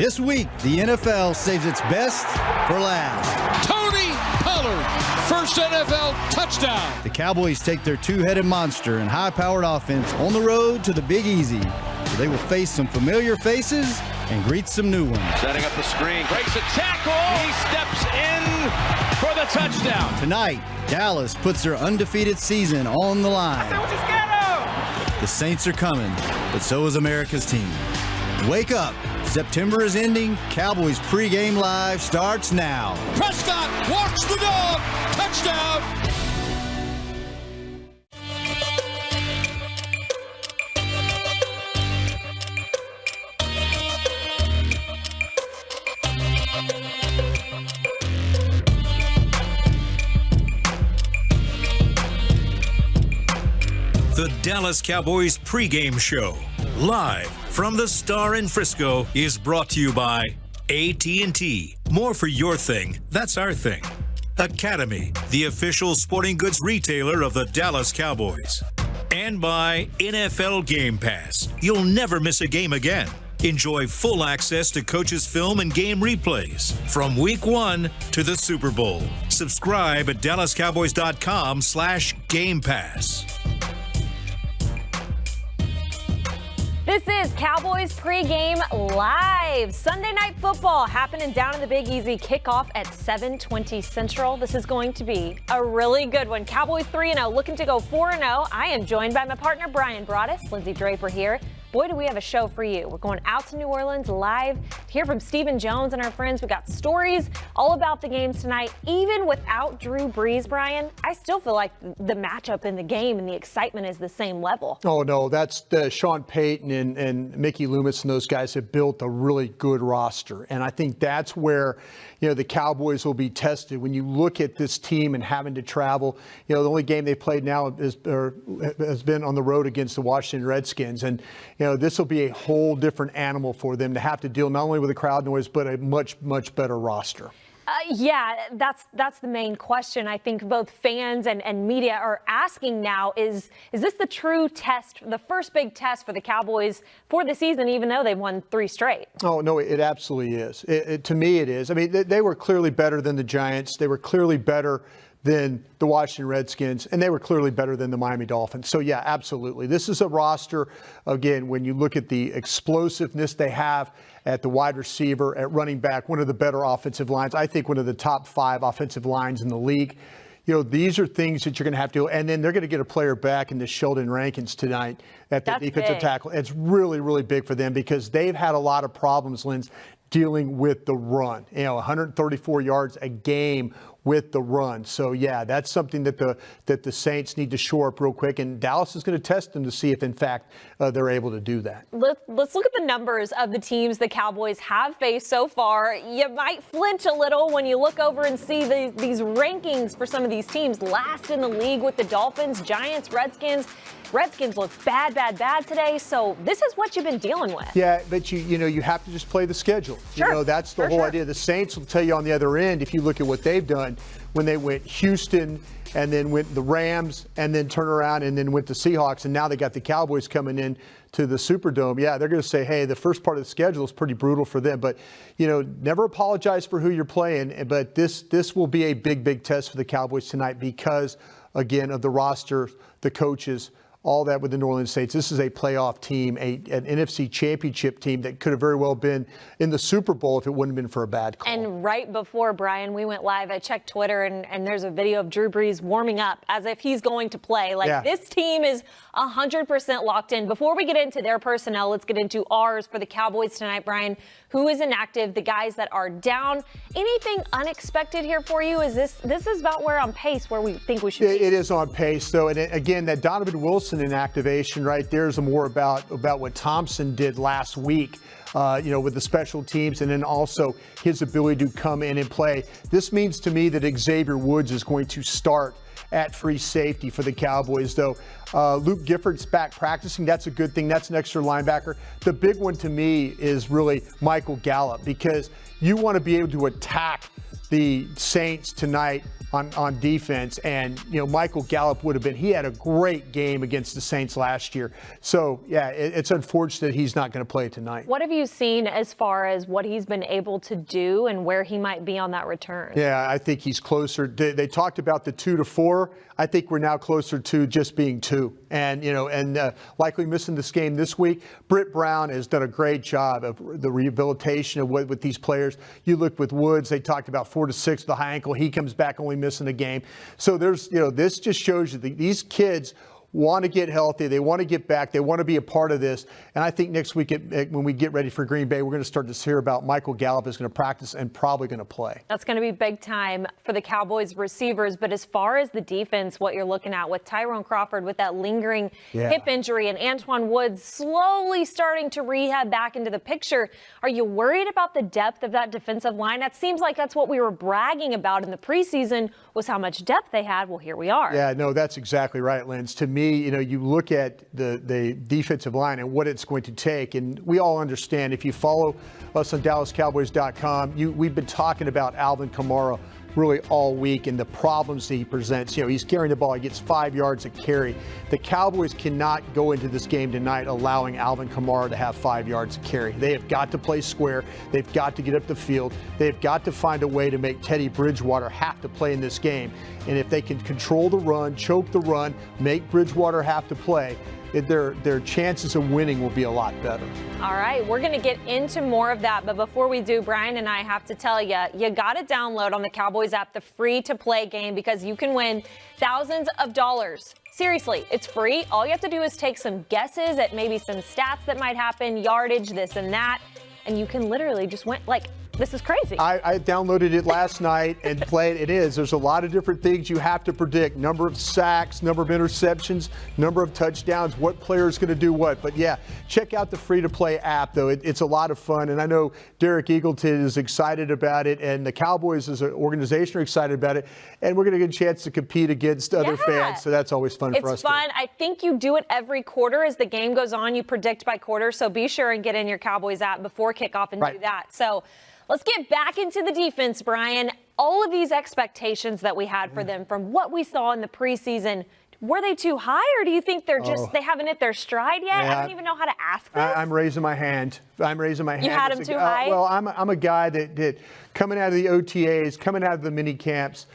This week, the NFL saves its best for last. Tony Pollard, first NFL touchdown. The Cowboys take their two-headed monster and high-powered offense on the road to the Big Easy, where they will face some familiar faces and greet some new ones. Setting up the screen, breaks a tackle. He steps in for the touchdown. Tonight, Dallas puts their undefeated season on the line. The Saints are coming, but so is America's team. Wake up. September is ending. Cowboys pregame live starts now. Prescott walks the dog. Touchdown. The Dallas Cowboys pregame show, live from the Star in Frisco, is brought to you by AT&T. More for your thing, that's our thing. Academy, the official sporting goods retailer of the Dallas Cowboys. And by NFL Game Pass. You'll never miss a game again. Enjoy full access to coaches' film and game replays from Week 1 to the Super Bowl. Subscribe at DallasCowboys.com/Game Pass. This is Cowboys pregame live. Sunday night football happening down in the Big Easy. Kickoff at 7:20 Central. This is going to be a really good one. Cowboys 3-0, looking to go 4-0. I am joined by my partner Brian Broaddus, Lindsey Draper here. Boy, do we have a show for you. We're going out to New Orleans live to hear from Stephen Jones and our friends. We got stories all about the games tonight. Even without Drew Brees, Brian, I still feel like the matchup in the game and the excitement is the same level. Oh, no, that's Sean Payton and Mickey Loomis and those guys have built a really good roster. And I think that's where, the Cowboys will be tested. When you look at this team and having to travel, the only game they played now has been on the road against the Washington Redskins. And, this will be a whole different animal for them to have to deal not only with the crowd noise, but a much, much better roster. That's the main question. I think both fans and media are asking now is this the true test, the first big test for the Cowboys for the season, even though they've won 3 straight? Oh, no, it absolutely is. To me, it is. I mean, they were clearly better than the Giants. They were clearly better than the Washington Redskins, and they were clearly better than the Miami Dolphins. So, yeah, absolutely. This is a roster, again, when you look at the explosiveness they have at the wide receiver, at running back, one of the better offensive lines. I think one of the top 5 offensive lines in the league. These are things that you're going to have to do. And then they're going to get a player back in the Sheldon Rankins tonight at the defensive tackle. It's really, really big for them because they've had a lot of problems, Linz, dealing with the run. 134 yards a game with the run. So, yeah, that's something that the Saints need to shore up real quick. And Dallas is going to test them to see if, in fact, they're able to do that. Let's look at the numbers of the teams the Cowboys have faced so far. You might flinch a little when you look over and see these rankings for some of these teams. Last in the league with the Dolphins, Giants, Redskins. Redskins look bad today, so this is what you've been dealing with. Yeah, but you have to just play the schedule. Sure. That's the whole idea. The Saints will tell you on the other end, if you look at what they've done when they went Houston and then went the Rams and then turn around and then went to Seahawks, and now they got the Cowboys coming in to the Superdome. Yeah, they're going to say, hey, the first part of the schedule is pretty brutal for them. But, never apologize for who you're playing. But this will be a big, big test for the Cowboys tonight because, again, of the roster, the coaches, all that with the New Orleans Saints. This is a playoff team, an NFC championship team that could have very well been in the Super Bowl if it wouldn't have been for a bad call. And right before, Brian, we went live, I checked Twitter, and there's a video of Drew Brees warming up as if he's going to play. This team is 100% locked in. Before we get into their personnel, let's get into ours for the Cowboys tonight, Brian. Who is inactive? The guys that are down. Anything unexpected here for you? This is about where on pace where we think we should be? It is on pace, though. And again, that Donovan Wilson inactivation right there is more about what Thompson did last week, with the special teams, and then also his ability to come in and play. This means to me that Xavier Woods is going to start at free safety for the Cowboys, though. Luke Gifford's back practicing. That's a good thing. That's an extra linebacker. The big one to me is really Michael Gallup, because you want to be able to attack the Saints tonight on defense. And, Michael Gallup he had a great game against the Saints last year. So, yeah, it's unfortunate he's not going to play tonight. What have you seen as far as what he's been able to do and where he might be on that return? Yeah, I think he's closer. They talked about the 2 to 4. I think we're now closer to just being 2. And, likely missing this game this week. Britt Brown has done a great job of the rehabilitation of with these players. You look with Woods, they talked about 4 to 6 with the high ankle. He comes back only missing a game. So this just shows you that these kids want to get healthy. They want to get back. They want to be a part of this. And I think next week when we get ready for Green Bay, we're going to start to hear about Michael Gallup is going to practice and probably going to play. That's going to be big time for the Cowboys receivers. But as far as the defense, what you're looking at with Tyrone Crawford with that lingering hip injury and Antoine Woods slowly starting to rehab back into the picture, are you worried about the depth of that defensive line? That seems like that's what we were bragging about in the preseason was how much depth they had. Well, here we are. Yeah, no, that's exactly right, Linz. To me, you look at the defensive line and what it's going to take, and we all understand if you follow us on DallasCowboys.com, we've been talking about Alvin Kamara really all week and the problems that he presents. He's carrying the ball. He gets 5 yards a carry. The Cowboys cannot go into this game tonight allowing Alvin Kamara to have 5 yards a carry. They have got to play square. They've got to get up the field. They've got to find a way to make Teddy Bridgewater have to play in this game. And if they can control the run, choke the run, make Bridgewater have to play, their chances of winning will be a lot better. All right, we're going to get into more of that. But before we do, Brian and I have to tell you, you got to download on the Cowboys app the free-to-play game because you can win thousands of dollars. Seriously, it's free. All you have to do is take some guesses at maybe some stats that might happen, yardage, this and that, and you can literally just win. This is crazy. I downloaded it last night and played. There's a lot of different things you have to predict. Number of sacks, number of interceptions, number of touchdowns, what player is going to do what. But yeah, check out the free-to-play app, though. It's a lot of fun. And I know Derek Eagleton is excited about it, and the Cowboys as an organization are excited about it. And we're going to get a chance to compete against other fans, so that's always fun for us. It's fun. I think you do it every quarter as the game goes on. You predict by quarter, so be sure and get in your Cowboys app before kickoff and do that. So let's get back into the defense, Brian. All of these expectations that we had for them from what we saw in the preseason, were they too high, or do you think they haven't hit their stride yet? I don't even know how to ask this. I'm raising my hand. You had them too high? Well, I'm a guy that coming out of the OTAs, coming out of the mini camps,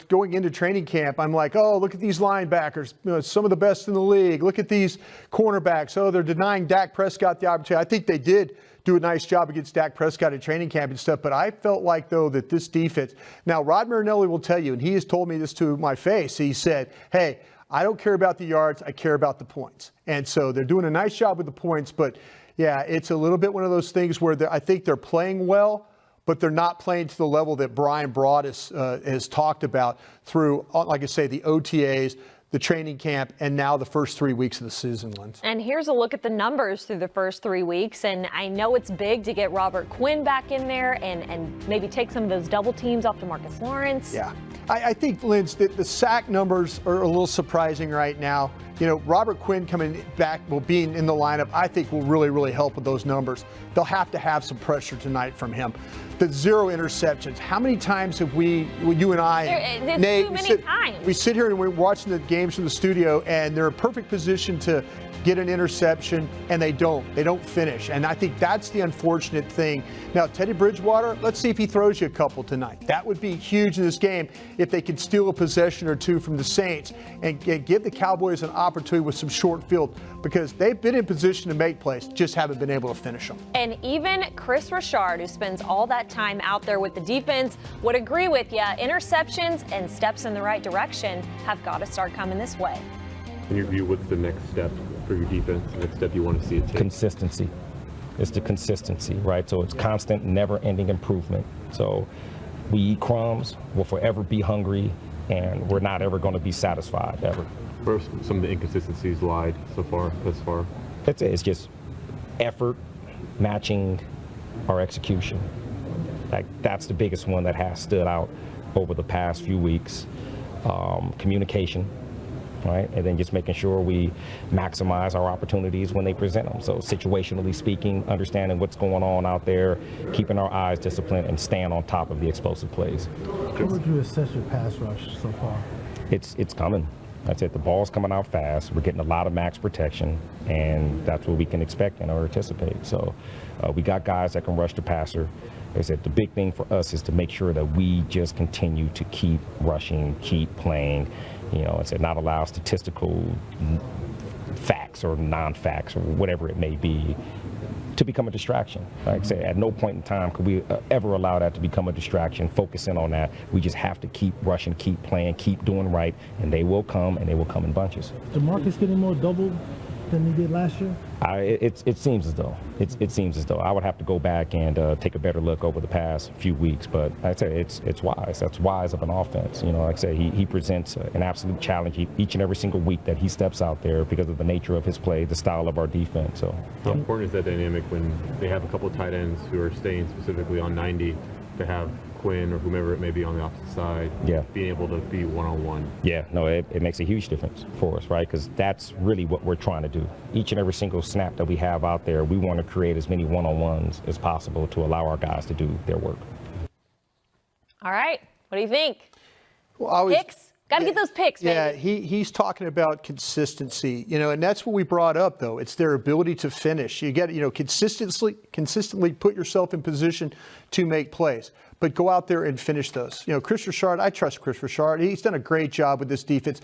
going into training camp, I'm like, oh, look at these linebackers, some of the best in the league. Look at these cornerbacks. Oh, they're denying Dak Prescott the opportunity. I think they did do a nice job against Dak Prescott at training camp and stuff, but I felt like, though, that this defense, now Rod Marinelli will tell you, and he has told me this to my face, he said, hey, I don't care about the yards, I care about the points. And so they're doing a nice job with the points, but yeah, it's a little bit one of those things where I think they're playing well, but they're not playing to the level that Brian Broad has talked about through, like I say, the OTAs, the training camp, and now the first 3 weeks of the season, Linz. And here's a look at the numbers through the first 3 weeks. And I know it's big to get Robert Quinn back in there and maybe take some of those double teams off to Marcus Lawrence. Yeah. I think, Linz, that the sack numbers are a little surprising right now. Robert Quinn coming back, being in the lineup, I think will really, really help with those numbers. They'll have to have some pressure tonight from him. The 0 interceptions. How many times have you and I, Nate, we sit here and we're watching the games from the studio, and they're in a perfect position to get an interception, and they don't finish. And I think that's the unfortunate thing. Now, Teddy Bridgewater, let's see if he throws you a couple tonight. That would be huge in this game if they could steal a possession or two from the Saints and give the Cowboys an opportunity with some short field, because they've been in position to make plays, just haven't been able to finish them. And even Chris Richard, who spends all that time out there with the defense, would agree with you. Interceptions and steps in the right direction have got to start coming this way. In your view, what's the next step for your defense, the next step you want to see it take? Consistency. It's the consistency, right? So it's constant, never-ending improvement. So we eat crumbs, we'll forever be hungry, and we're not ever going to be satisfied, ever. Where some of the inconsistencies lied thus far? It's just effort matching our execution. That's the biggest one that has stood out over the past few weeks. Communication right? And then just making sure we maximize our opportunities when they present them. So situationally speaking, understanding what's going on out there, keeping our eyes disciplined, and staying on top of the explosive plays. How would you assess your pass rush so far? It's coming. That's it. The ball's coming out fast. We're getting a lot of max protection, and that's what we can expect and or anticipate. So we got guys that can rush the passer. Like I said, the big thing for us is to make sure that we just continue to keep rushing, keep playing, I said not allow statistical facts or non-facts or whatever it may be to become a distraction. Like I said, at no point in time could we ever allow that to become a distraction, focus in on that. We just have to keep rushing, keep playing, keep doing right, and they will come, and they will come in bunches. DeMarcus getting more double than he did last year? It seems as though. It seems as though. I would have to go back and take a better look over the past few weeks, but I'd say it's wise. That's wise of an offense. Like I say, he presents an absolute challenge each and every single week that he steps out there because of the nature of his play, the style of our defense. So, how important is that dynamic when they have a couple of tight ends who are staying specifically on 90 to have Quinn or whomever it may be on the opposite side, being able to be one-on-one? Yeah, no, it makes a huge difference for us, right? Because that's really what we're trying to do. Each and every single snap that we have out there, we want to create as many one-on-ones as possible to allow our guys to do their work. All right, what do you think? Well, picks? Got to get those picks, baby. Yeah, he's talking about consistency, and that's what we brought up, though. It's their ability to finish. You got to, consistently put yourself in position to make plays, but go out there and finish those. Chris Richard, I trust Chris Richard. He's done a great job with this defense.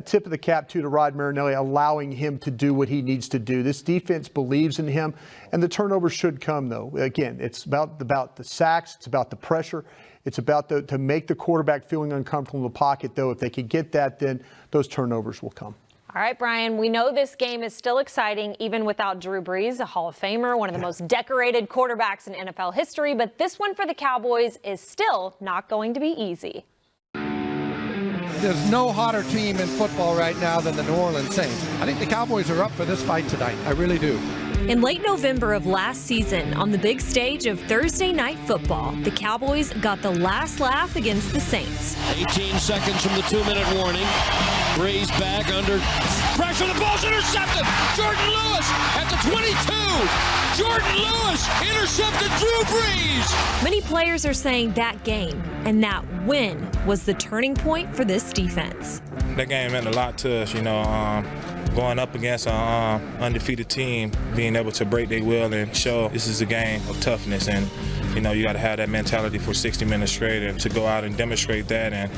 Tip of the cap to Rod Marinelli, allowing him to do what he needs to do. This defense believes in him, and the turnovers should come, though. Again, it's about the sacks. It's about the pressure. It's about to make the quarterback feeling uncomfortable in the pocket, though. If they can get that, then those turnovers will come. All right, Brian, we know this game is still exciting even without Drew Brees, a Hall of Famer, one of the most decorated quarterbacks in NFL history. But this one for the Cowboys is still not going to be easy. There's no hotter team in football right now than the New Orleans Saints. I think the Cowboys are up for this fight tonight. I really do. In late November of last season, on the big stage of Thursday Night Football, the Cowboys got the last laugh against the Saints. 18 seconds from the 2-minute warning. Brees back under pressure. The ball's intercepted. Jordan Lewis at the 22. Jordan Lewis intercepted Drew Brees. Many players are saying that game and that win was the turning point for this defense. That game meant a lot to us, going up against an undefeated team, being able to break their will and show this is a game of toughness. And, you got to have that mentality for 60 minutes straight and to go out and demonstrate that. And,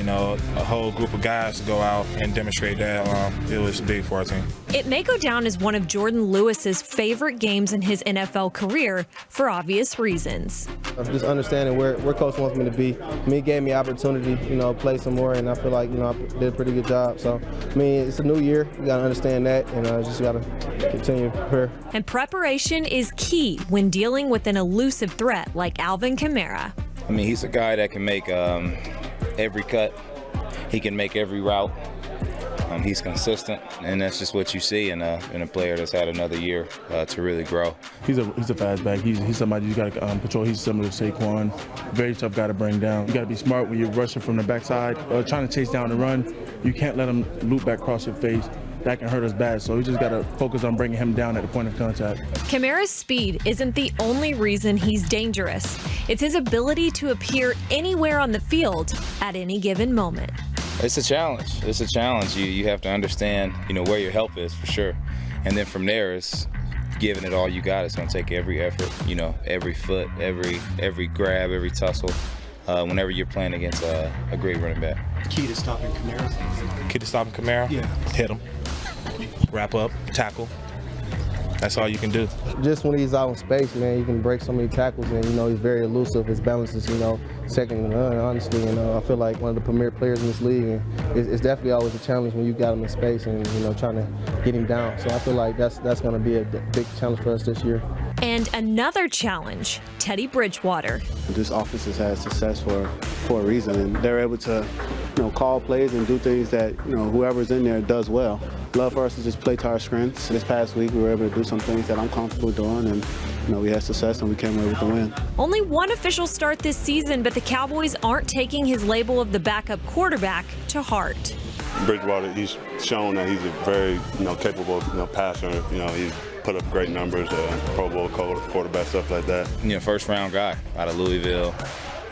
a whole group of guys to go out and demonstrate that, it was big for our team. It may go down as one of Jordan Lewis's favorite games in his NFL career for obvious reasons. Just understanding where Coach wants me to be. He gave me opportunity, play some more, and I feel like, I did a pretty good job. So, it's a new year. You got to understand that, and just got to continue to prepare. And preparation is key when dealing with an elusive threat like Alvin Kamara. He's a guy that can make every cut. He can make every route. He's consistent, and that's just what you see in a player that's had another year to really grow. He's a fast back. He's somebody you got to control. He's similar to Saquon. Very tough guy to bring down. You got to be smart when you're rushing from the backside, trying to chase down the run. You can't let him loop back across your face. That can hurt us bad, so we just got to focus on bringing him down at the point of contact. Kamara's speed isn't the only reason he's dangerous. It's his ability to appear anywhere on the field at any given moment. It's a challenge. It's a challenge. You have to understand, where your help is for sure. And then from there, it's giving it all you got. It's going to take every effort, every foot, every grab, every tussle. Whenever you're playing against a great running back. Key to stopping Kamara? Key to stopping Kamara? Yeah. Hit him. Wrap up, tackle. That's all you can do. Just when he's out in space, man, you can break so many tackles, and he's very elusive. His balance is, second to none, honestly. And I feel like one of the premier players in this league. And it's definitely always a challenge when you got him in space and trying to get him down. So I feel like that's going to be a big challenge for us this year. And another challenge, Teddy Bridgewater. This offense has had success for a reason, and they're able to, call plays and do things that, whoever's in there does well. Love for us to just play to our strengths. This past week, we were able to do some things that I'm comfortable doing, and we had success and we came away with the win. Only one official start this season, but the Cowboys aren't taking his label of the backup quarterback to heart. Bridgewater, he's shown that he's a very, capable, passer. He's put up great numbers, Pro Bowl quarterback, stuff like that. First-round guy out of Louisville,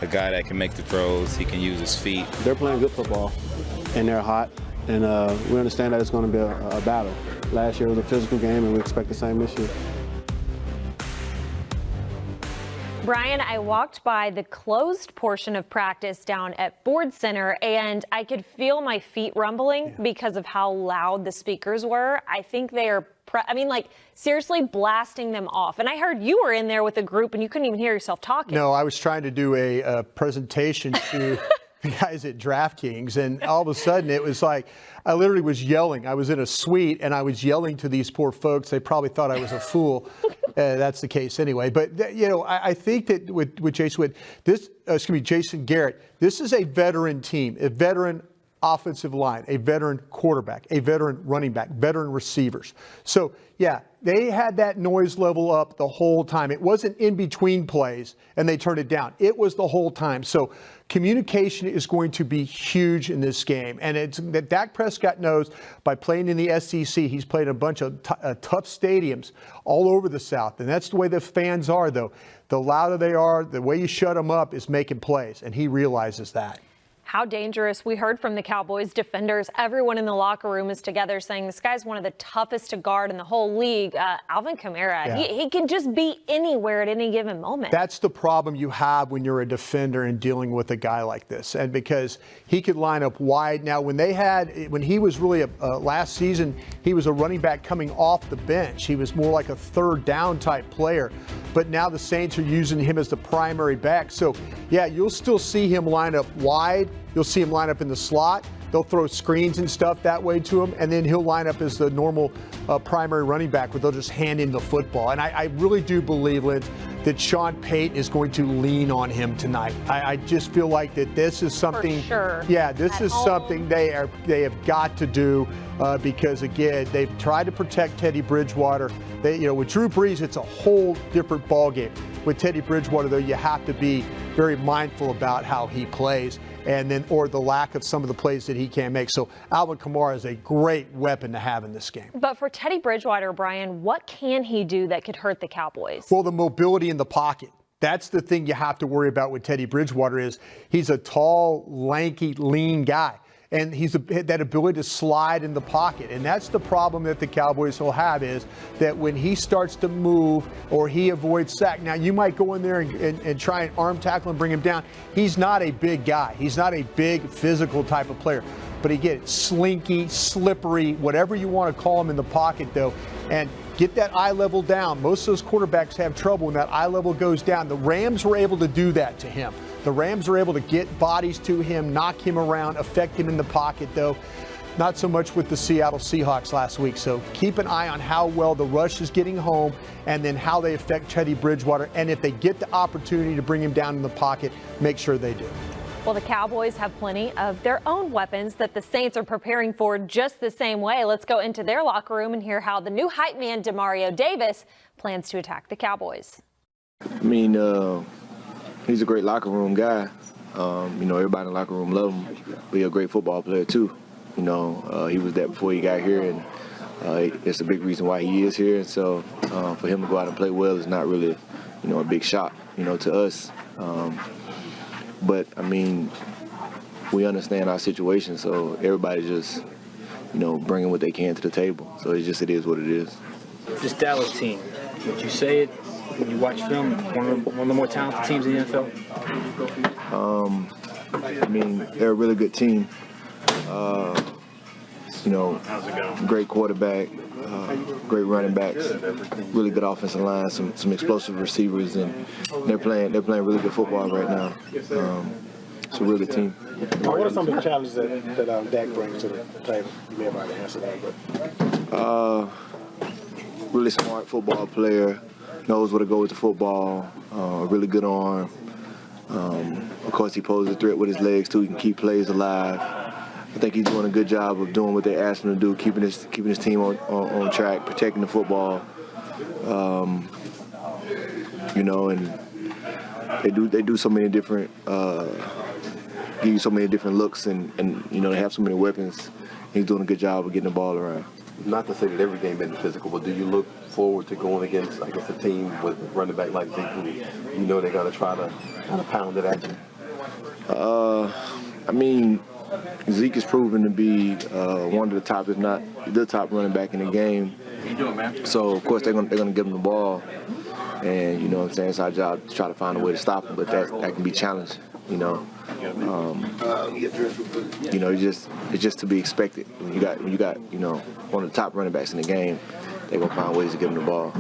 a guy that can make the throws. He can use his feet. They're playing good football, and they're hot, and we understand that it's going to be a battle. Last year was a physical game, and we expect the same this year. Brian, I walked by the closed portion of practice down at Ford Center, and I could feel my feet rumbling because of how loud the speakers were. I think they are, seriously blasting them off. And I heard you were in there with a group, and you couldn't even hear yourself talking. No, I was trying to do a presentation to the guys at DraftKings, and all of a sudden it was like I literally was yelling. I was in a suite, and I was yelling to these poor folks. They probably thought I was a fool. That's the case anyway. But, I think that with Jason Jason Garrett, this is a veteran team, a veteran offensive line, a veteran quarterback, a veteran running back, veteran receivers. So, yeah, they had that noise level up the whole time. It wasn't in between plays and they turned it down. It was the whole time. So communication is going to be huge in this game. And it's that Dak Prescott knows by playing in the SEC, he's played a bunch of tough stadiums all over the South. And that's the way the fans are, though. The louder they are, the way you shut them up is making plays. And he realizes that. How dangerous. We heard from the Cowboys defenders. Everyone in the locker room is together saying this guy's one of the toughest to guard in the whole league. Alvin Kamara, he can just be anywhere at any given moment. That's the problem you have when you're a defender and dealing with a guy like this. And because he could line up wide. Now, when he was really last season, he was a running back coming off the bench. He was more like a third down type player. But now the Saints are using him as the primary back. So, yeah, you'll still see him line up wide. You'll see him line up in the slot. They'll throw screens and stuff that way to him, and then he'll line up as the normal primary running back where they'll just hand him the football. And I really do believe, Lynch, that Sean Payton is going to lean on him tonight. I just feel like that this is something. For sure. Yeah, this is something they have got to do because, again, they've tried to protect Teddy Bridgewater. With Drew Brees, it's a whole different ballgame. With Teddy Bridgewater, though, you have to be very mindful about how he plays. Or the lack of some of the plays that he can make. So Alvin Kamara is a great weapon to have in this game. But for Teddy Bridgewater, Brian, what can he do that could hurt the Cowboys? Well, the mobility in the pocket. That's the thing you have to worry about with Teddy Bridgewater is he's a tall, lanky, lean guy. And he's that ability to slide in the pocket. And that's the problem that the Cowboys will have is that when he starts to move or he avoids sack. Now, you might go in there and try and arm tackle and bring him down. He's not a big guy. He's not a big physical type of player. But he gets slinky, slippery, whatever you want to call him in the pocket, though. And get that eye level down. Most of those quarterbacks have trouble when that eye level goes down. The Rams were able to do that to him. The Rams are able to get bodies to him, knock him around, affect him in the pocket, though. Not so much with the Seattle Seahawks last week. So keep an eye on how well the rush is getting home and then how they affect Teddy Bridgewater. And if they get the opportunity to bring him down in the pocket, make sure they do. Well, the Cowboys have plenty of their own weapons that the Saints are preparing for just the same way. Let's go into their locker room and hear how the new hype man, Demario Davis, plans to attack the Cowboys. He's a great locker room guy. Everybody in the locker room loves him. But he's a great football player, too. He was that before he got here, and it's a big reason why he is here. And so for him to go out and play well is not really, a big shock, to us. But we understand our situation, so everybody just, bringing what they can to the table. So it is what it is. This Dallas team, would you say it when you watch film, one of the more talented teams in the NFL? They're a really good team. Great quarterback, great running backs, really good offensive line, some explosive receivers, and they're playing really good football right now. It's a really good team. What are some of the challenges that Dak brings to the table? You may have already answered that, but really smart football player, knows where to go with the football, really good arm. Of course, he poses a threat with his legs too. He can keep plays alive. I think he's doing a good job of doing what they asked him to do, keeping his team on track, protecting the football. And they do so many different give you so many different looks, and you know, they have so many weapons. He's doing a good job of getting the ball around. Not to say that every game been physical, but do you look forward to going against, I guess, a team with running back like Zeke, who you know they're going to try to kind of pound it at you? I mean, Zeke has proven to be one of the top, if not the top running back in the game. How you doing, man? So, of course, they're gonna give him the ball. And, you know what I'm saying, it's our job to try to find a way to stop him, but that can be challenged, you know. You know, it's just to be expected. When you got, you know, one of the top running backs in the game, they're going to find ways to give him the ball.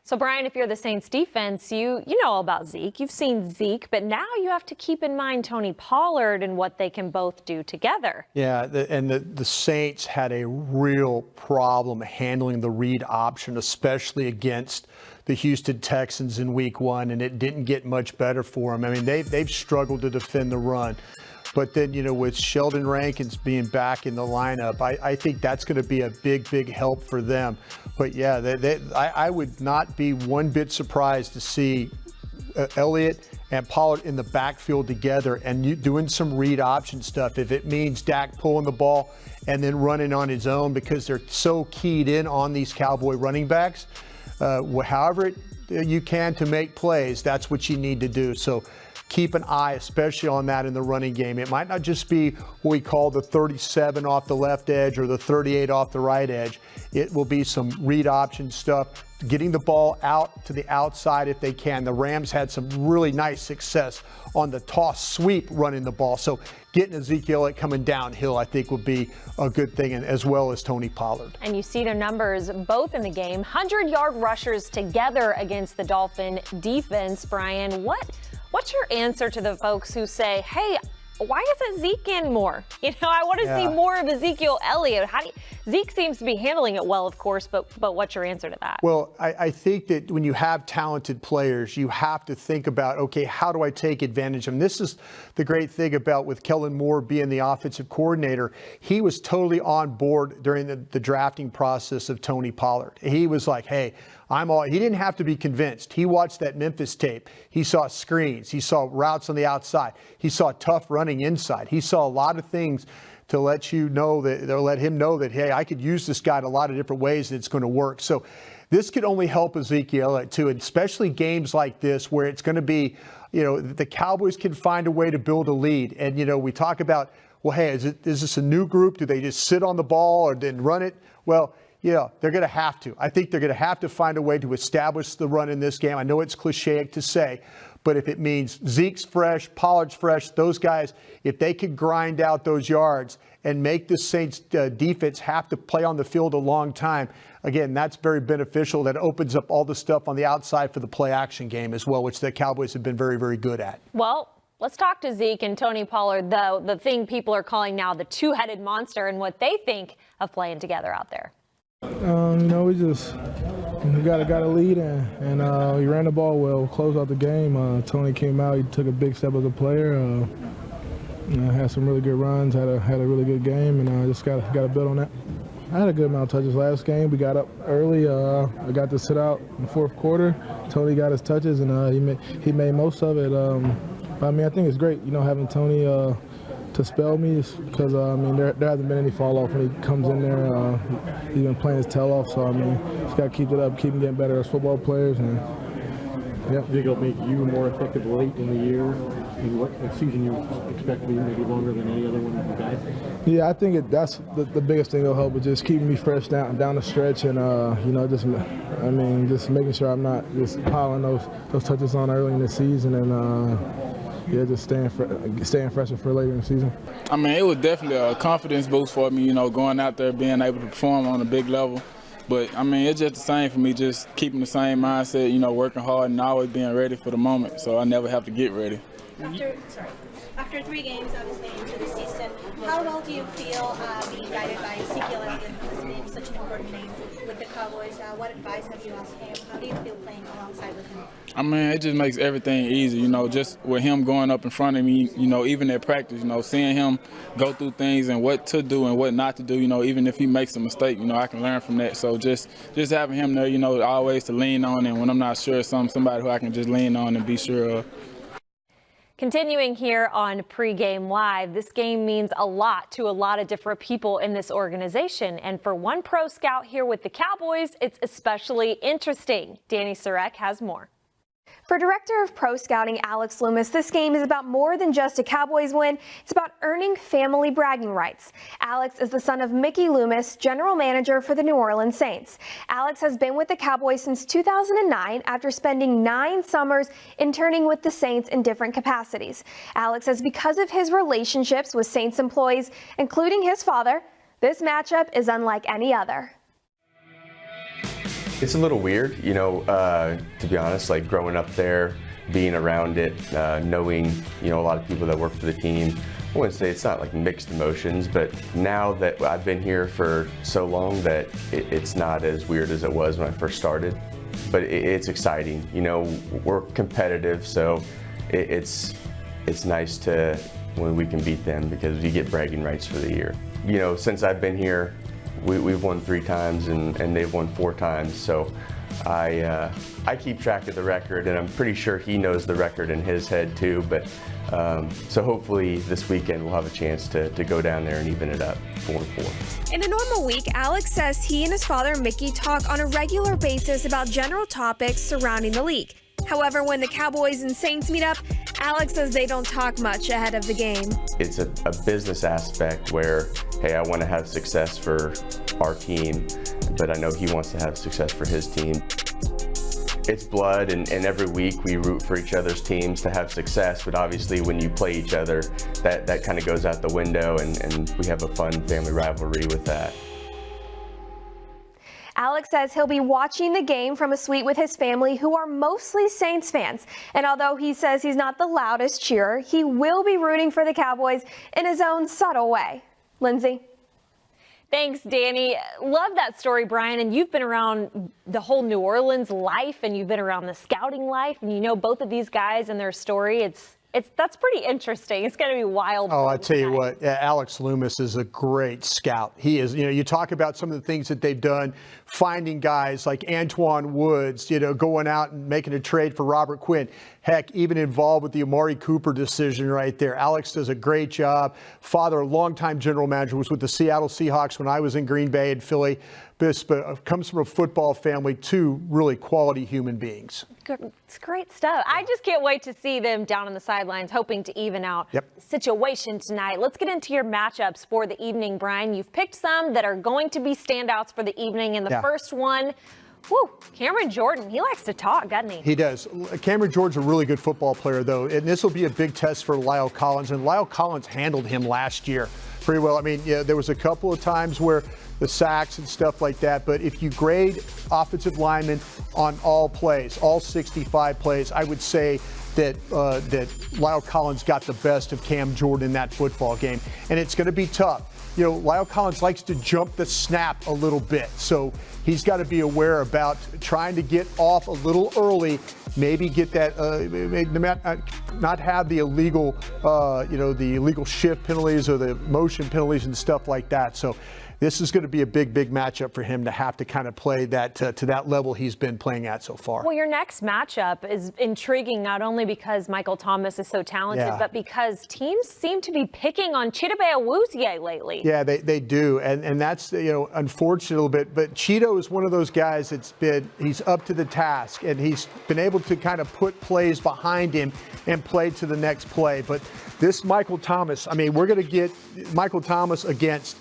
So, Brian, if you're the Saints defense, you know all about Zeke. You've seen Zeke, but now you have to keep in mind Tony Pollard and what they can both do together. Yeah, the Saints had a real problem handling the read option, especially against the Houston Texans in Week 1, and it didn't get much better for them. I mean, they've struggled to defend the run. But then, you know, with Sheldon Rankins being back in the lineup, I think that's going to be a big help for them. But, yeah, I would not be one bit surprised to see Elliott and Pollard in the backfield together and doing some read option stuff. If it means Dak pulling the ball and then running on his own, because they're so keyed in on these Cowboy running backs, however you can to make plays, that's what you need to do. So keep an eye especially on that in the running game. It might not just be what we call the 37 off the left edge or the 38 off the right edge. It will be some read option stuff, getting the ball out to the outside if they can. The Rams had some really nice success on the toss sweep running the ball. So getting Ezekiel Elliott coming downhill, I think, would be a good thing, and as well as Tony Pollard. And you see their numbers both in the game. 100-yard rushers together against the Dolphin defense. Brian, what's your answer to the folks who say, hey, why isn't Zeke in more? You know, I want to see more of Ezekiel Elliott. Zeke seems to be handling it well, of course, but what's your answer to that? Well, I think that when you have talented players, you have to think about, okay, how do I take advantage of them? This is the great thing about with Kellen Moore being the offensive coordinator. He was totally on board during the drafting process of Tony Pollard. He was like, hey, he didn't have to be convinced. He watched that Memphis tape. He saw screens. He saw routes on the outside. He saw tough running inside. He saw a lot of things to let him know that, hey, I could use this guy in a lot of different ways and it's going to work. So this could only help Ezekiel too, and especially games like this where it's going to be, you know, the Cowboys can find a way to build a lead. And, you know, we talk about, well, hey, is this a new group? Do they just sit on the ball or then run it? Well, yeah, they're going to have to. I think they're going to have to find a way to establish the run in this game. I know it's cliche to say, but if it means Zeke's fresh, Pollard's fresh, those guys, if they could grind out those yards and make the Saints defense have to play on the field a long time, again, that's very beneficial. That opens up all the stuff on the outside for the play action game as well, which the Cowboys have been very good at. Well, let's talk to Zeke and Tony Pollard, though, the thing people are calling now the two-headed monster, and what they think of playing together out there. You know, we got a lead and we ran the ball well, closed out the game. Tony came out, he took a big step as a player. Had some really good runs, had a really good game, and I just got to build on that. I had a good amount of touches last game. We got up early. I got to sit out in the fourth quarter. Tony got his touches, and he made most of it. But I mean, I think it's great, you know, having Tony to spell me, because I mean there hasn't been any fall off when he comes in there. He's been playing his tail off, so I mean just got to keep it up, keep him getting better as football players. And yeah, think it'll make you more effective late in the year. And what season you expect to be maybe longer than any other one of you guys? Yeah, I think that's the biggest thing that'll help, is just keeping me fresh down the stretch, and you know, just making sure I'm not just piling those touches on early in the season, and yeah, just staying fresher for later in the season. I mean, it was definitely a confidence boost for me, you know, going out there, being able to perform on a big level. But, I mean, it's just the same for me, just keeping the same mindset, you know, working hard and always being ready for the moment, so I never have to get ready. After 3 games, obviously, into the season, how well do you feel being guided by Ezekiel Elliott, who's been such an important name with the Cowboys? What advice have you asked him? How do you feel playing alongside with him? I mean, it just makes everything easy, you know, just with him going up in front of me, you know, even at practice, you know, seeing him go through things and what to do and what not to do, you know, even if he makes a mistake, you know, I can learn from that. So just having him there, you know, always to lean on, and when I'm not sure, somebody who I can just lean on and be sure of. Continuing here on Pregame Live, this game means a lot to a lot of different people in this organization. And for one pro scout here with the Cowboys, it's especially interesting. Danny Surek has more. For Director of Pro Scouting Alex Loomis, this game is about more than just a Cowboys win. It's about earning family bragging rights. Alex is the son of Mickey Loomis, general manager for the New Orleans Saints. Alex has been with the Cowboys since 2009 after spending 9 summers interning with the Saints in different capacities. Alex says because of his relationships with Saints employees, including his father, this matchup is unlike any other. It's a little weird, you know, to be honest, like growing up there, being around it, knowing, you know, a lot of people that work for the team. I wouldn't say it's not like mixed emotions, but now that I've been here for so long that it's not as weird as it was when I first started. But it's exciting, you know, we're competitive, so it's nice to when we can beat them because we get bragging rights for the year. You know, since I've been here, we've won 3 times and they've won 4 times, so I keep track of the record, and I'm pretty sure he knows the record in his head too. But so hopefully this weekend we'll have a chance to go down there and even it up 4-4. In a normal week, Alex says he and his father Mickey talk on a regular basis about general topics surrounding the league. However, when the Cowboys and Saints meet up, Alex says they don't talk much ahead of the game. It's a business aspect where, hey, I want to have success for our team, but I know he wants to have success for his team. It's blood, and every week we root for each other's teams to have success, but obviously when you play each other, that kind of goes out the window, and we have a fun family rivalry with that. Alex says he'll be watching the game from a suite with his family, who are mostly Saints fans. And although he says he's not the loudest cheerer, he will be rooting for the Cowboys in his own subtle way. Lindsay? Thanks, Danny. Love that story, Brian. And you've been around the whole New Orleans life, and you've been around the scouting life, and you know both of these guys and their story. That's pretty interesting. It's going to be wild. Oh, I tell you what, Alex Loomis is a great scout. He is, you know, you talk about some of the things that they've done, finding guys like Antoine Woods, you know, going out and making a trade for Robert Quinn. Heck, even involved with the Amari Cooper decision right there. Alex does a great job. Father, a longtime general manager, was with the Seattle Seahawks when I was in Green Bay and Philly. But comes from a football family, 2 really quality human beings. It's great stuff. I just can't wait to see them down on the sidelines, hoping to even out the situation tonight. Let's get into your matchups for the evening, Brian. You've picked some that are going to be standouts for the evening. And the first one, Cameron Jordan, he likes to talk, doesn't he? He does. Cameron Jordan's a really good football player, though, and this will be a big test for Lyle Collins. And Lyle Collins handled him last year pretty well. I mean, yeah, there was a couple of times where the sacks and stuff like that, but if you grade offensive linemen on all plays, all 65 plays, I would say that Lyle Collins got the best of Cam Jordan in that football game, and it's going to be tough. You know, Lyle Collins likes to jump the snap a little bit, so he's got to be aware about trying to get off a little early, maybe get that, not have the illegal, the illegal shift penalties or the motion penalties and stuff like that. So this is going to be a big matchup for him to have to kind of play that to that level he's been playing at so far. Well, your next matchup is intriguing not only because Michael Thomas is so talented, but because teams seem to be picking on Chidobe Awuzie lately. Yeah, they do, and that's, you know, unfortunate a little bit. But Cheeto is one of those guys he's up to the task, and he's been able to kind of put plays behind him and play to the next play. But this Michael Thomas, I mean, we're going to get Michael Thomas against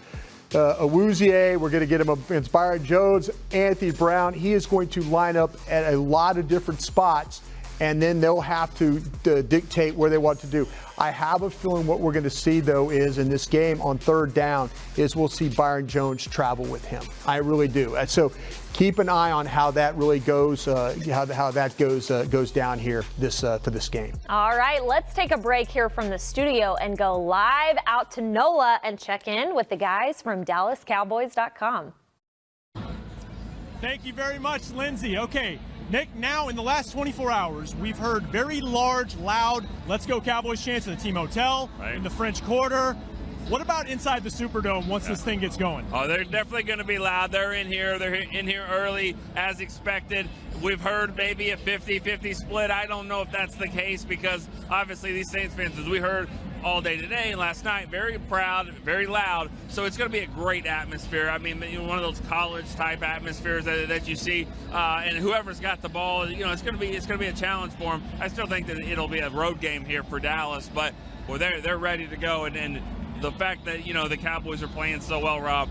Awuzie, we're going to get him against Byron Jones, Anthony Brown. He is going to line up at a lot of different spots, and then they'll have to dictate where they want to do. I have a feeling what we're going to see, though, is in this game on 3rd down is we'll see Byron Jones travel with him. I really do. So keep an eye on how that really goes, how that goes down here for this game. All right, let's take a break here from the studio and go live out to NOLA and check in with the guys from DallasCowboys.com. Thank you very much, Lindsay. Okay, Nick, now in the last 24 hours, we've heard very large, loud, let's go Cowboys chants at the team hotel, in the French Quarter. What about inside the Superdome once this thing gets going? Oh, they're definitely going to be loud. They're in here. They're in here early as expected. We've heard maybe a 50-50 split. I don't know if that's the case because obviously these Saints fans, as we heard all day today and last night, very proud, very loud. So it's going to be a great atmosphere. I mean, one of those college-type atmospheres that you see. And whoever's got the ball, it's going to be a challenge for them. I still think that it'll be a road game here for Dallas, but well, they're ready to go. And the fact that the Cowboys are playing so well, Rob,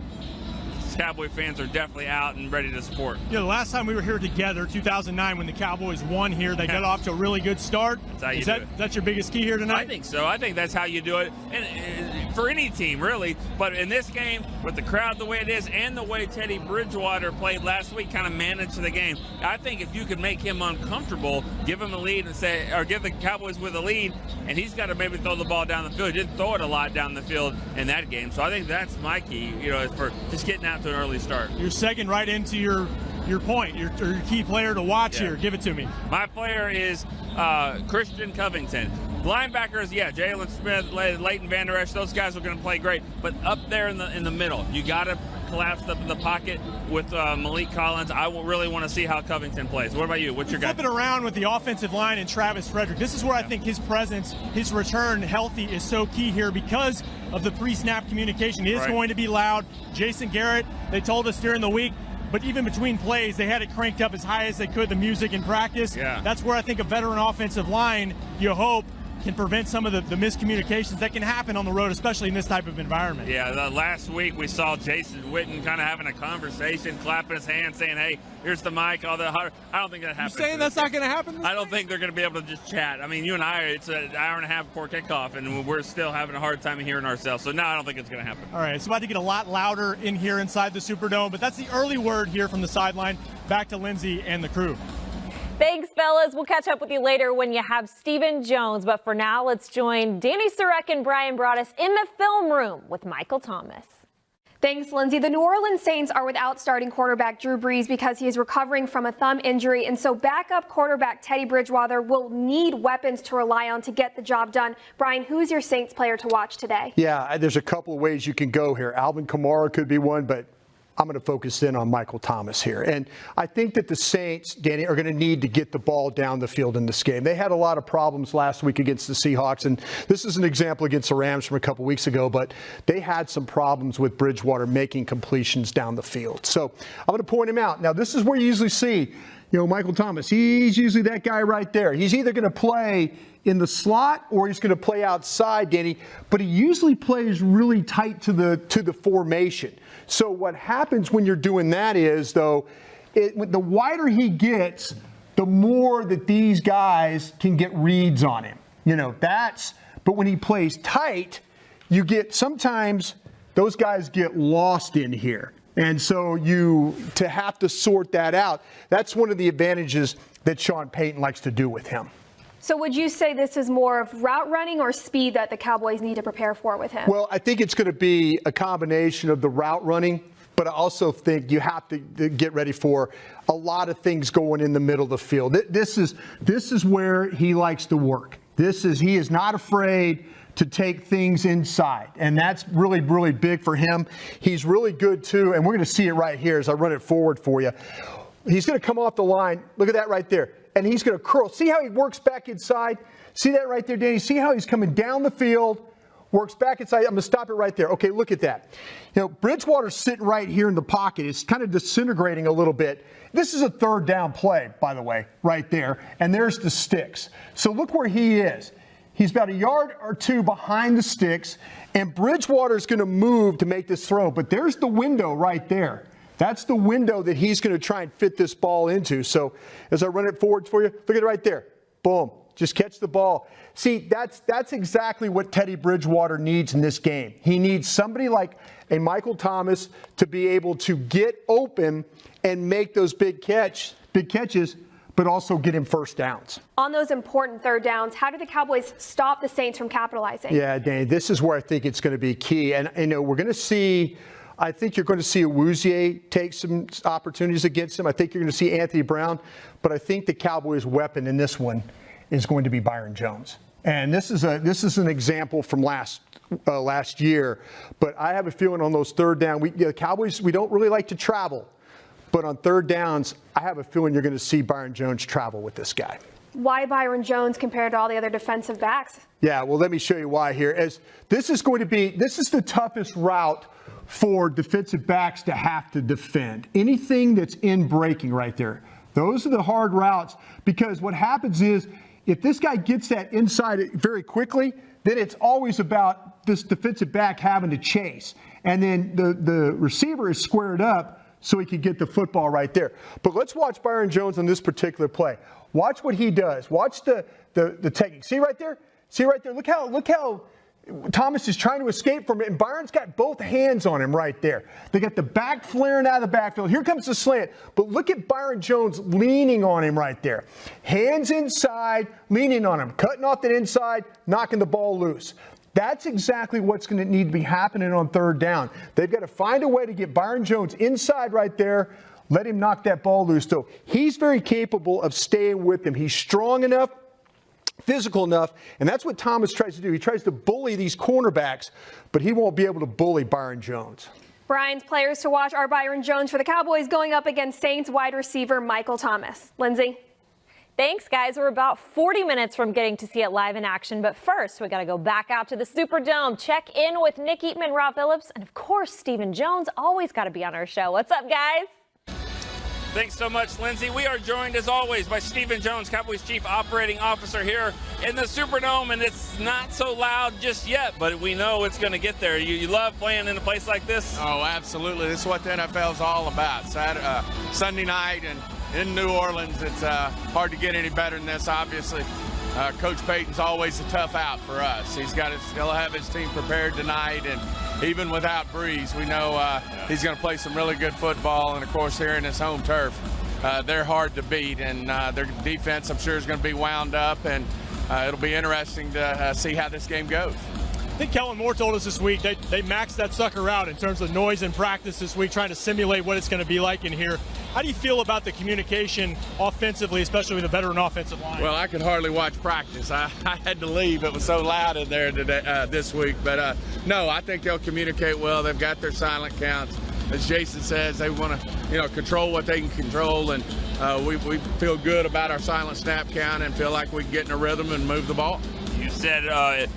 Cowboy fans are definitely out and ready to support. The last time we were here together, 2009, when the Cowboys won here, they got off to a really good start. That's how you do it. That's your biggest key here tonight? I think so. I think that's how you do it, and for any team, really. But in this game, with the crowd the way it is and the way Teddy Bridgewater played last week, kind of managed the game, I think if you could make him uncomfortable, give him a lead or give the Cowboys with a lead, and he's got to maybe throw the ball down the field. He didn't throw it a lot down the field in that game. So I think that's my key, is for just getting out to an early start. You're second right into your point, your key player to watch here. Give it to me. My player is Christian Covington. Linebackers, Jalen Smith, Leighton Vander Esch, those guys are going to play great. But up there in the middle, you got to collapse the pocket with Malik Collins. I will really want to see how Covington plays. What about you? What's your guy? Flip it around with the offensive line and Travis Frederick. This is where I think his presence, his return healthy is so key here because of the pre-snap communication. It is going to be loud. Jason Garrett, they told us during the week, but even between plays, they had it cranked up as high as they could, the music in practice. Yeah. That's where I think a veteran offensive line, you hope, can prevent some of the miscommunications that can happen on the road, especially in this type of environment. Yeah, last week we saw Jason Witten kind of having a conversation, clapping his hands, saying, hey, here's the mic. I don't think that happens. You saying that's not going to happen? I don't think they're going to be able to just chat. I mean, you and I, it's an hour and a half before kickoff, and we're still having a hard time hearing ourselves. So, no, I don't think it's going to happen. All right, it's about to get a lot louder in here inside the Superdome, but that's the early word here from the sideline. Back to Lindsay and the crew. Thanks, fellas. We'll catch up with you later when you have Stephen Jones. But for now, let's join Danny Sarek and Brian Broaddus in the film room with Michael Thomas. Thanks, Lindsay. The New Orleans Saints are without starting quarterback Drew Brees because he is recovering from a thumb injury, and so backup quarterback Teddy Bridgewater will need weapons to rely on to get the job done. Brian, who's your Saints player to watch today? Yeah, there's a couple of ways you can go here. Alvin Kamara could be one, but I'm going to focus in on Michael Thomas here. And I think that the Saints, Danny, are going to need to get the ball down the field in this game. They had a lot of problems last week against the Seahawks, and this is an example against the Rams from a couple weeks ago, but they had some problems with Bridgewater making completions down the field. So I'm going to point him out. Now, this is where you usually see, Michael Thomas. He's usually that guy right there. He's either going to play in the slot or he's going to play outside, Danny, but he usually plays really tight to the formation. So what happens when you're doing that is, though, the wider he gets, the more that these guys can get reads on him. But when he plays tight, sometimes those guys get lost in here. And so to have to sort that out, that's one of the advantages that Sean Payton likes to do with him. So would you say this is more of route running or speed that the Cowboys need to prepare for with him? Well, I think it's going to be a combination of the route running, but I also think you have to get ready for a lot of things going in the middle of the field. This is where he likes to work. He is not afraid to take things inside, and that's really, really big for him. He's really good, too, and we're going to see it right here as I run it forward for you. He's going to come off the line. Look at that right there. And he's going to curl. See how he works back inside? See that right there, Danny? See how he's coming down the field, works back inside? I'm going to stop it right there. Okay, look at that. Bridgewater's sitting right here in the pocket. It's kind of disintegrating a little bit. This is a third down play, by the way, right there. And there's the sticks. So look where he is. He's about a yard or two behind the sticks, and Bridgewater's going to move to make this throw. But there's the window right there. That's the window that he's going to try and fit this ball into. So as I run it forward for you, look at it right there. Boom. Just catch the ball. See, that's exactly what Teddy Bridgewater needs in this game. He needs somebody like a Michael Thomas to be able to get open and make those big catches, but also get him first downs. On those important third downs, how do the Cowboys stop the Saints from capitalizing? Yeah, Danny, this is where I think it's going to be key. And, we're going to see – I think you're going to see Awuzie take some opportunities against him. I think you're going to see Anthony Brown. But I think the Cowboys' weapon in this one is going to be Byron Jones. And this is an example from last last year. But I have a feeling on those third down, the Cowboys, we don't really like to travel. But on third downs, I have a feeling you're going to see Byron Jones travel with this guy. Why Byron Jones compared to all the other defensive backs? Yeah, well, let me show you why here. As this is the toughest route for defensive backs to have to defend. Anything that's in breaking right there. Those are the hard routes, because what happens is if this guy gets that inside very quickly, then it's always about this defensive back having to chase. And then the receiver is squared up so he can get the football right there. But let's watch Byron Jones on this particular play. Watch what he does. Watch the technique. See right there? See right there? Look how Thomas is trying to escape from it, and Byron's got both hands on him right there. They got the back flaring out of the backfield. Here comes the slant. But look at Byron Jones leaning on him right there. Hands inside, leaning on him, cutting off the inside, knocking the ball loose. That's exactly what's going to need to be happening on third down. They've got to find a way to get Byron Jones inside right there, let him knock that ball loose. So he's very capable of staying with him. He's strong enough, physical enough, and that's what Thomas tries to do. He tries to bully these cornerbacks, but he won't be able to bully Byron Jones. Brian's players to watch are Byron Jones for the Cowboys going up against Saints wide receiver Michael Thomas. Lindsay? Thanks, guys. We're about 40 minutes from getting to see it live in action. But first, we got to go back out to the Superdome, check in with Nick Eatman, Rob Phillips, and of course, Stephen Jones. Always got to be on our show. What's up, guys? Thanks so much, Lindsay. We are joined, as always, by Stephen Jones, Cowboys Chief Operating Officer here in the Superdome, and it's not so loud just yet, but we know it's going to get there. You love playing in a place like this? Oh, absolutely. This is what the NFL is all about. Sunday night and in New Orleans, it's hard to get any better than this, obviously. Coach Payton's always a tough out for us. He'll have his team prepared tonight, and even without Breeze, we know he's going to play some really good football. And, of course, here in his home turf, they're hard to beat, and their defense, I'm sure, is going to be wound up, and it'll be interesting to see how this game goes. I think Kellen Moore told us this week they maxed that sucker out in terms of noise in practice this week, trying to simulate what it's going to be like in here. How do you feel about the communication offensively, especially with a veteran offensive line? Well, I could hardly watch practice. I had to leave. It was so loud in there today, this week. But, no, I think they'll communicate well. They've got their silent counts. As Jason says, they want to, control what they can control. And we feel good about our silent snap count and feel like we can get in a rhythm and move the ball. You said